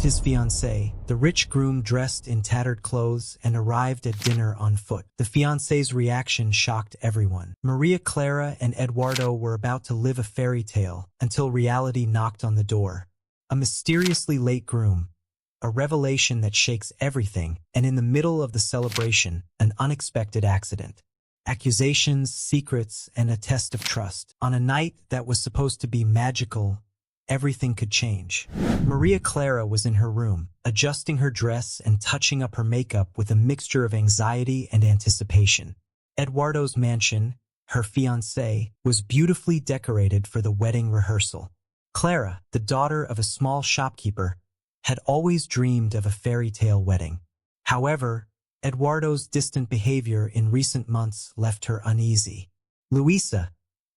his fiancée, the rich groom dressed in tattered clothes and arrived at dinner on foot. The fiancée's reaction shocked everyone. Maria Clara and Eduardo were about to live a fairy tale until reality knocked on the door. A mysteriously late groom, a revelation that shakes everything, and in the middle of the celebration, an unexpected accident. Accusations, secrets, and a test of trust. On a night that was supposed to be magical, everything could change. Maria Clara was in her room, adjusting her dress and touching up her makeup with a mixture of anxiety and anticipation. Eduardo's mansion, her fiancé, was beautifully decorated for the wedding rehearsal. Clara, the daughter of a small shopkeeper, had always dreamed of a fairy tale wedding. However, Eduardo's distant behavior in recent months left her uneasy. Luisa,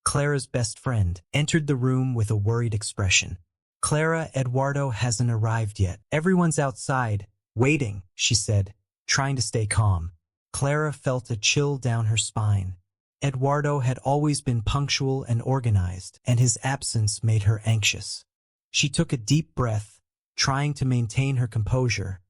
Clara's best friend, entered the room with a worried expression. "Clara, Eduardo hasn't arrived yet. Everyone's outside, waiting," she said, trying to stay calm. Clara felt a chill down her spine. Eduardo had always been punctual and organized, and his absence made her anxious. She took a deep breath, trying to maintain her composure,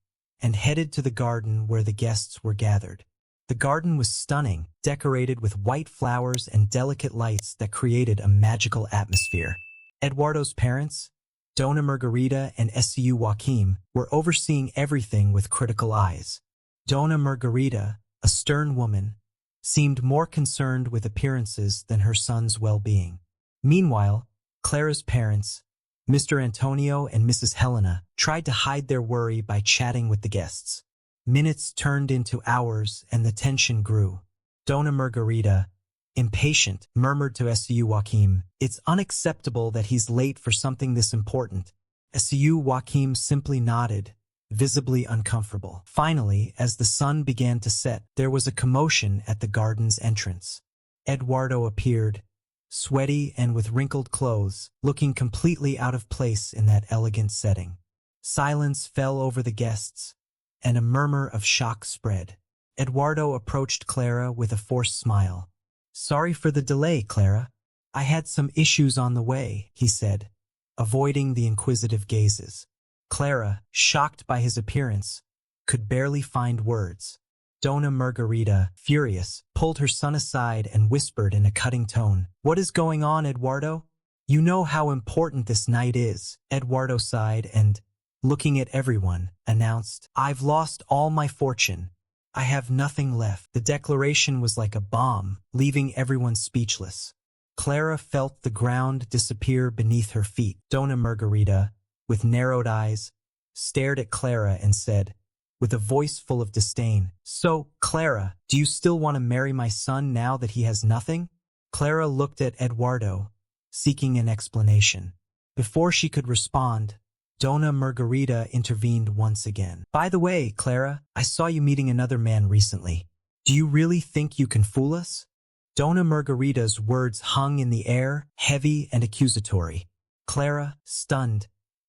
and headed to the garden where the guests were gathered. The garden was stunning, decorated with white flowers and delicate lights that created a magical atmosphere. Eduardo's parents, Dona Margarita and Seu Joaquim, were overseeing everything with critical eyes. Dona Margarita, a stern woman, seemed more concerned with appearances than her son's well-being. Meanwhile, Clara's parents, Mr. Antonio and Mrs. Helena, tried to hide their worry by chatting with the guests. Minutes turned into hours and the tension grew. Dona Margarita, impatient, murmured to Seu Joaquim, "It's unacceptable that he's late for something this important." Seu Joaquim simply nodded, visibly uncomfortable. Finally, as the sun began to set, there was a commotion at the garden's entrance. Eduardo appeared, sweaty and with wrinkled clothes, looking completely out of place in that elegant setting. Silence fell over the guests, and a murmur of shock spread. Eduardo approached Clara with a forced smile. "Sorry for the delay, Clara. I had some issues on the way," he said, avoiding the inquisitive gazes. Clara, shocked by his appearance, could barely find words. Dona Margarita, furious, pulled her son aside and whispered in a cutting tone, "What is going on, Eduardo? You know how important this night is." Eduardo sighed and, looking at everyone, announced, "I've lost all my fortune. I have nothing left." The declaration was like a bomb, leaving everyone speechless. Clara felt the ground disappear beneath her feet. Dona Margarita, with narrowed eyes, stared at Clara and said, with a voice full of disdain, "So, Clara, do you still want to marry my son now that he has nothing?" Clara looked at Eduardo, seeking an explanation. Before she could respond, Dona Margarita intervened once again. "By the way, Clara, I saw you meeting another man recently. Do you really think you can fool us?" Dona Margarita's words hung in the air, heavy and accusatory. Clara, stunned,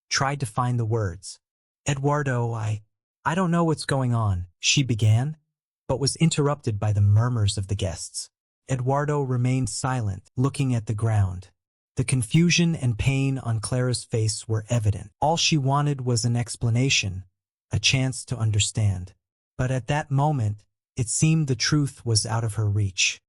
tried to find the words. "Eduardo, I don't know what's going on," she began, but was interrupted by the murmurs of the guests. Eduardo remained silent, looking at the ground. The confusion and pain on Clara's face were evident. All she wanted was an explanation, a chance to understand. But at that moment, it seemed the truth was out of her reach.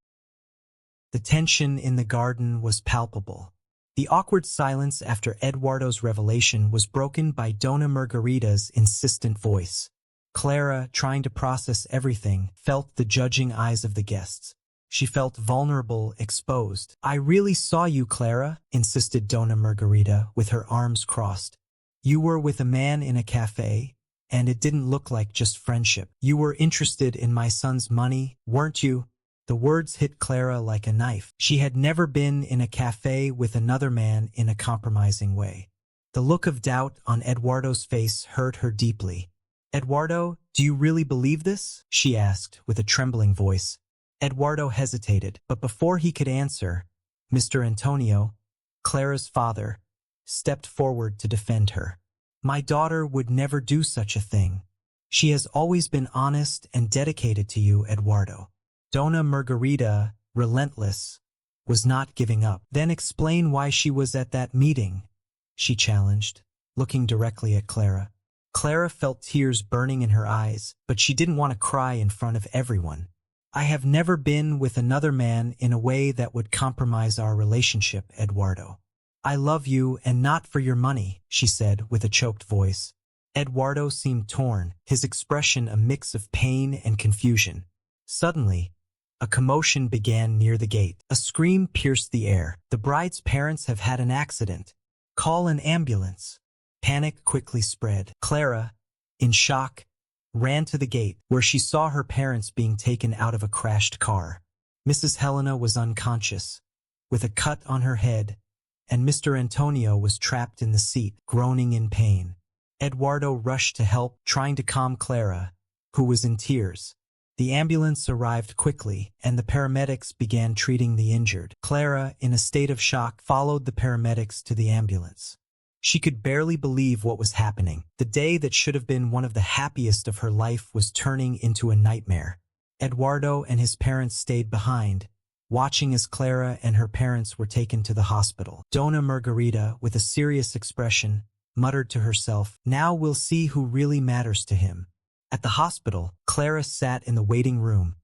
The tension in the garden was palpable. The awkward silence after Eduardo's revelation was broken by Dona Margarita's insistent voice. Clara, trying to process everything, felt the judging eyes of the guests. She felt vulnerable, exposed. "I really saw you, Clara," insisted Dona Margarita, with her arms crossed. "You were with a man in a cafe, and it didn't look like just friendship. You were interested in my son's money, weren't you?" The words hit Clara like a knife. She had never been in a cafe with another man in a compromising way. The look of doubt on Eduardo's face hurt her deeply. "Eduardo, do you really believe this?" she asked with a trembling voice. Eduardo hesitated, but before he could answer, Mr. Antonio, Clara's father, stepped forward to defend her. "My daughter would never do such a thing. She has always been honest and dedicated to you, Eduardo." Dona Margarita, relentless, was not giving up. "Then explain why she was at that meeting," she challenged, looking directly at Clara. Clara felt tears burning in her eyes, but she didn't want to cry in front of everyone. I have never been with another man in a way that would compromise our relationship, Eduardo. I love you and not for your money, she said with a choked voice. Eduardo seemed torn, his expression a mix of pain and confusion. Suddenly, a commotion began near the gate. A scream pierced the air. The bride's parents have had an accident. Call an ambulance. Panic quickly spread. Clara, in shock, ran to the gate, where she saw her parents being taken out of a crashed car. Mrs. Helena was unconscious, with a cut on her head, and Mr. Antonio was trapped in the seat, groaning in pain. Eduardo rushed to help, trying to calm Clara, who was in tears. The ambulance arrived quickly, and the paramedics began treating the injured. Clara, in a state of shock, followed the paramedics to the ambulance. She could barely believe what was happening. The day that should have been one of the happiest of her life was turning into a nightmare. Eduardo and his parents stayed behind, watching as Clara and her parents were taken to the hospital. Dona Margarita, with a serious expression, muttered to herself, "Now we'll see who really matters to him." At the hospital, Clara sat in the waiting room,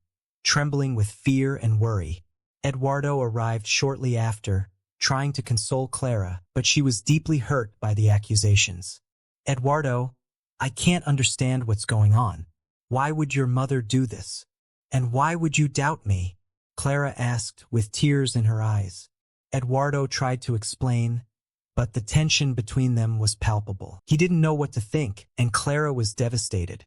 trembling with fear and worry. Eduardo arrived shortly after, trying to console Clara, but she was deeply hurt by the accusations. "Eduardo, I can't understand what's going on. Why would your mother do this? And why would you doubt me?" Clara asked, with tears in her eyes. Eduardo tried to explain, but the tension between them was palpable. He didn't know what to think, and Clara was devastated.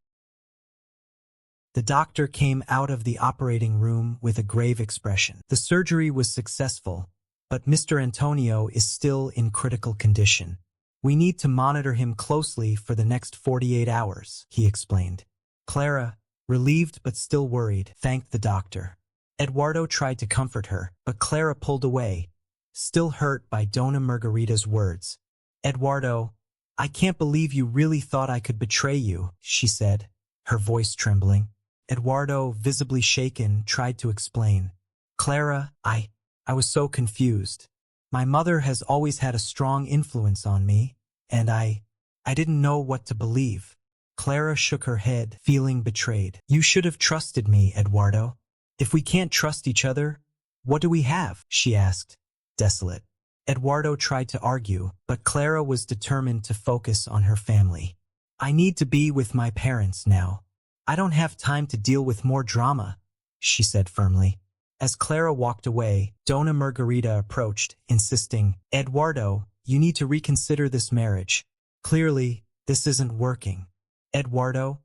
The doctor came out of the operating room with a grave expression. "The surgery was successful, but Mr. Antonio is still in critical condition. We need to monitor him closely for the next 48 hours, he explained. Clara, relieved but still worried, thanked the doctor. Eduardo tried to comfort her, but Clara pulled away, still hurt by Dona Margarita's words. "Eduardo, I can't believe you really thought I could betray you," she said, her voice trembling. Eduardo, visibly shaken, tried to explain. "Clara, I was so confused. My mother has always had a strong influence on me, and I didn't know what to believe." Clara shook her head, feeling betrayed. "You should have trusted me, Eduardo. If we can't trust each other, what do we have?" she asked, desolate. Eduardo tried to argue, but Clara was determined to focus on her family. "I need to be with my parents now. I don't have time to deal with more drama," she said firmly. As Clara walked away, Dona Margarita approached, insisting, "Eduardo, you need to reconsider this marriage. Clearly, this isn't working." Eduardo,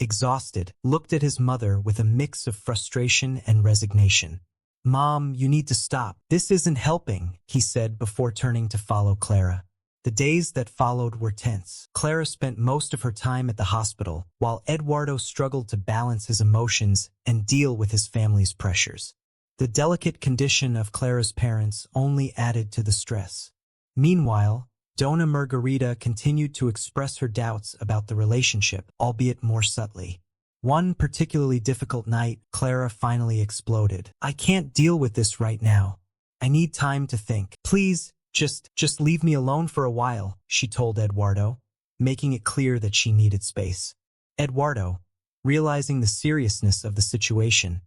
exhausted, looked at his mother with a mix of frustration and resignation. "Mom, you need to stop. This isn't helping," he said before turning to follow Clara. The days that followed were tense. Clara spent most of her time at the hospital, while Eduardo struggled to balance his emotions and deal with his family's pressures. The delicate condition of Clara's parents only added to the stress. Meanwhile, Dona Margarita continued to express her doubts about the relationship, albeit more subtly. One particularly difficult night, Clara finally exploded. "I can't deal with this right now. I need time to think. Please, just leave me alone for a while," she told Eduardo, making it clear that she needed space. Eduardo, realizing the seriousness of the situation,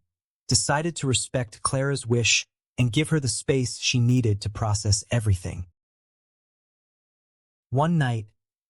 decided to respect Clara's wish and give her the space she needed to process everything. One night,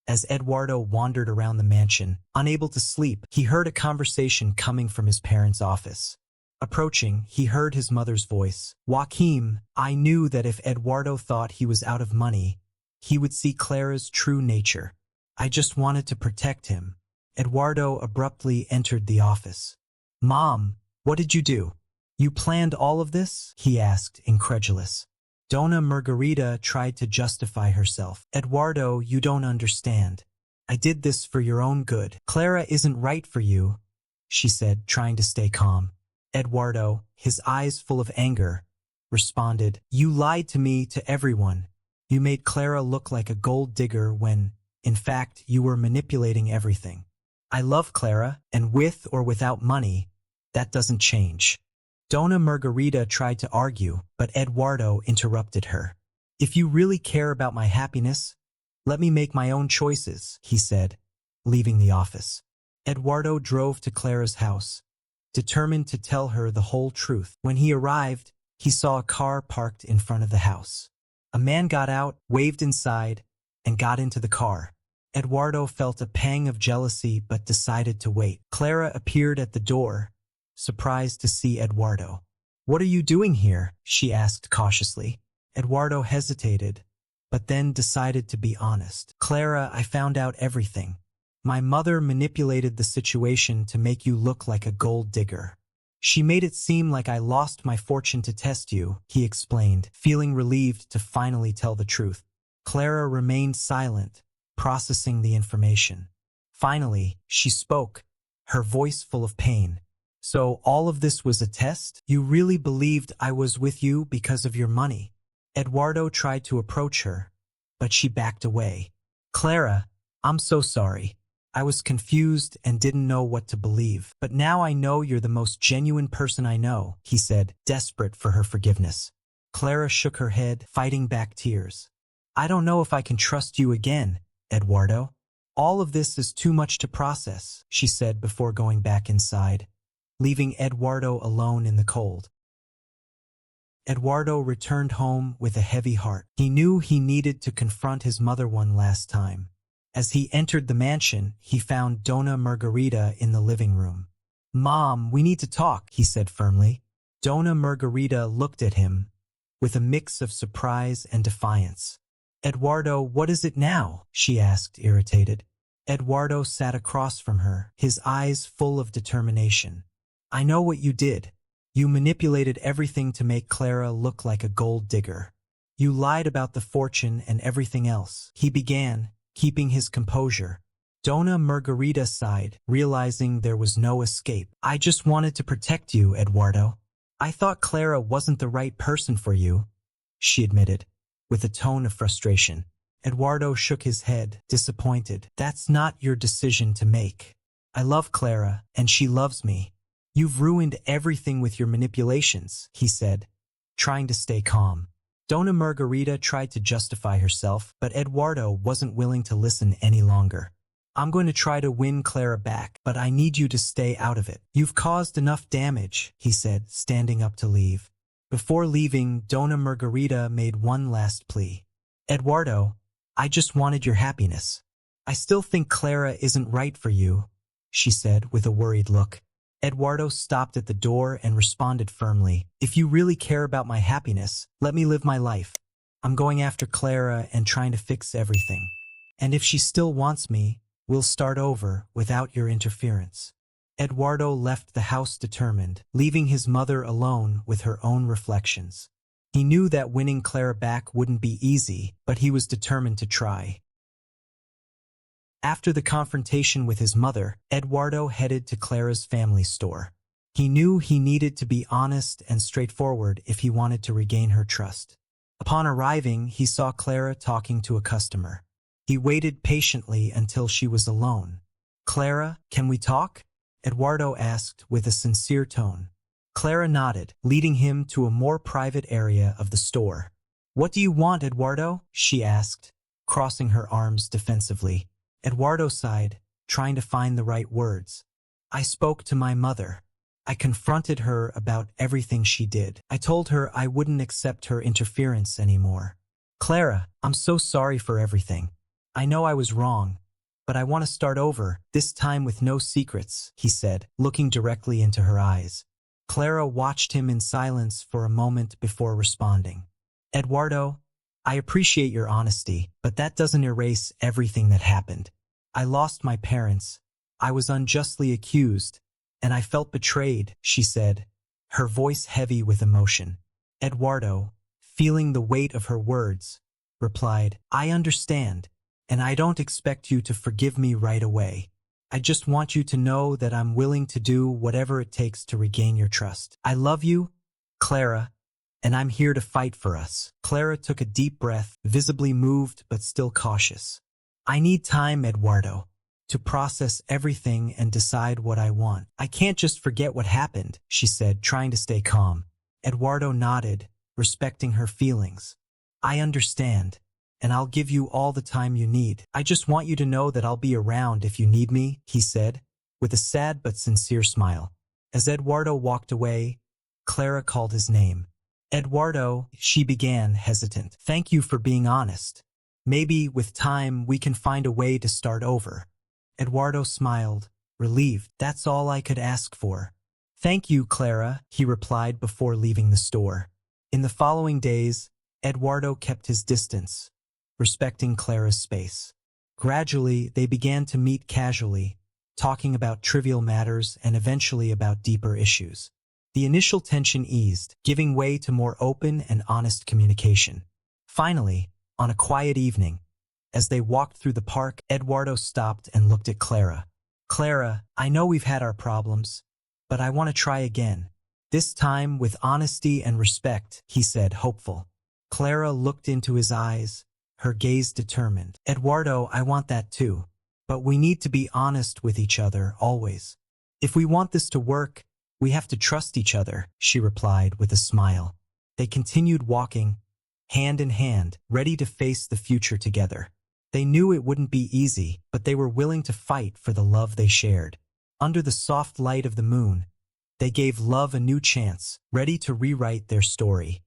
as Eduardo wandered around the mansion, unable to sleep, he heard a conversation coming from his parents' office. Approaching, he heard his mother's voice. "Joaquim, I knew that if Eduardo thought he was out of money, he would see Clara's true nature. I just wanted to protect him." Eduardo abruptly entered the office. "Mom, what did you do? You planned all of this?" he asked, incredulous. Dona Margarita tried to justify herself. "Eduardo, you don't understand. I did this for your own good. Clara isn't right for you," she said, trying to stay calm. Eduardo, his eyes full of anger, responded, "You lied to me, to everyone. You made Clara look like a gold digger when, in fact, you were manipulating everything. I love Clara, and with or without money, that doesn't change." Dona Margarita tried to argue, but Eduardo interrupted her. "If you really care about my happiness, let me make my own choices," he said, leaving the office. Eduardo drove to Clara's house, determined to tell her the whole truth. When he arrived, he saw a car parked in front of the house. A man got out, waved inside, and got into the car. Eduardo felt a pang of jealousy but decided to wait. Clara appeared at the door, surprised to see Eduardo. "What are you doing here?" she asked cautiously. Eduardo hesitated, but then decided to be honest. "Clara, I found out everything. My mother manipulated the situation to make you look like a gold digger. She made it seem like I lost my fortune to test you," he explained, feeling relieved to finally tell the truth. Clara remained silent, processing the information. Finally, she spoke, her voice full of pain. "So all of this was a test? You really believed I was with you because of your money?" Eduardo tried to approach her, but she backed away. "Clara, I'm so sorry. I was confused and didn't know what to believe. But now I know you're the most genuine person I know," he said, desperate for her forgiveness. Clara shook her head, fighting back tears. "I don't know if I can trust you again, Eduardo. All of this is too much to process," she said before going back inside, leaving Eduardo alone in the cold. Eduardo returned home with a heavy heart. He knew he needed to confront his mother one last time. As he entered the mansion, he found Dona Margarita in the living room. "Mom, we need to talk," he said firmly. Dona Margarita looked at him with a mix of surprise and defiance. "Eduardo, what is it now?" she asked, irritated. Eduardo sat across from her, his eyes full of determination. "I know what you did. You manipulated everything to make Clara look like a gold digger. You lied about the fortune and everything else," he began, keeping his composure. Dona Margarita sighed, realizing there was no escape. "I just wanted to protect you, Eduardo. I thought Clara wasn't the right person for you," she admitted, with a tone of frustration. Eduardo shook his head, disappointed. "That's not your decision to make. I love Clara, and she loves me. You've ruined everything with your manipulations," he said, trying to stay calm. Dona Margarita tried to justify herself, but Eduardo wasn't willing to listen any longer. "I'm going to try to win Clara back, but I need you to stay out of it. You've caused enough damage," he said, standing up to leave. Before leaving, Dona Margarita made one last plea. "Eduardo, I just wanted your happiness. I still think Clara isn't right for you," she said with a worried look. Eduardo stopped at the door and responded firmly. "If you really care about my happiness, let me live my life. I'm going after Clara and trying to fix everything. And if she still wants me, we'll start over without your interference." Eduardo left the house determined, leaving his mother alone with her own reflections. He knew that winning Clara back wouldn't be easy, but he was determined to try. After the confrontation with his mother, Eduardo headed to Clara's family store. He knew he needed to be honest and straightforward if he wanted to regain her trust. Upon arriving, he saw Clara talking to a customer. He waited patiently until she was alone. "Clara, can we talk?" Eduardo asked with a sincere tone. Clara nodded, leading him to a more private area of the store. "What do you want, Eduardo?" she asked, crossing her arms defensively. Eduardo sighed, trying to find the right words. "I spoke to my mother. I confronted her about everything she did. I told her I wouldn't accept her interference anymore. Clara, I'm so sorry for everything. I know I was wrong, but I want to start over, this time with no secrets," he said, looking directly into her eyes. Clara watched him in silence for a moment before responding. "Eduardo, I appreciate your honesty, but that doesn't erase everything that happened. I lost my parents. I was unjustly accused, and I felt betrayed," she said, her voice heavy with emotion. Eduardo, feeling the weight of her words, replied, "I understand, and I don't expect you to forgive me right away. I just want you to know that I'm willing to do whatever it takes to regain your trust. I love you, Clara, and I'm here to fight for us." Clara took a deep breath, visibly moved but still cautious. "I need time, Eduardo, to process everything and decide what I want. I can't just forget what happened," she said, trying to stay calm. Eduardo nodded, respecting her feelings. "I understand. and I'll give you all the time you need. I just want you to know that I'll be around if you need me, he said, with a sad but sincere smile. As Eduardo walked away, Clara called his name. Eduardo, she began, hesitant. Thank you for being honest. Maybe, with time, we can find a way to start over. Eduardo smiled, relieved. That's all I could ask for. Thank you, Clara, he replied before leaving the store. In the following days, Eduardo kept his distance, respecting Clara's space. Gradually, they began to meet casually, talking about trivial matters and eventually about deeper issues. The initial tension eased, giving way to more open and honest communication. Finally, on a quiet evening, as they walked through the park, Eduardo stopped and looked at Clara. Clara, I know we've had our problems, but I want to try again. This time with honesty and respect, he said, hopeful. Clara looked into his eyes, her gaze determined. Eduardo, I want that too. But we need to be honest with each other, always. If we want this to work, we have to trust each other, she replied with a smile. They continued walking, hand in hand, ready to face the future together. They knew it wouldn't be easy, but they were willing to fight for the love they shared. Under the soft light of the moon, they gave love a new chance, ready to rewrite their story.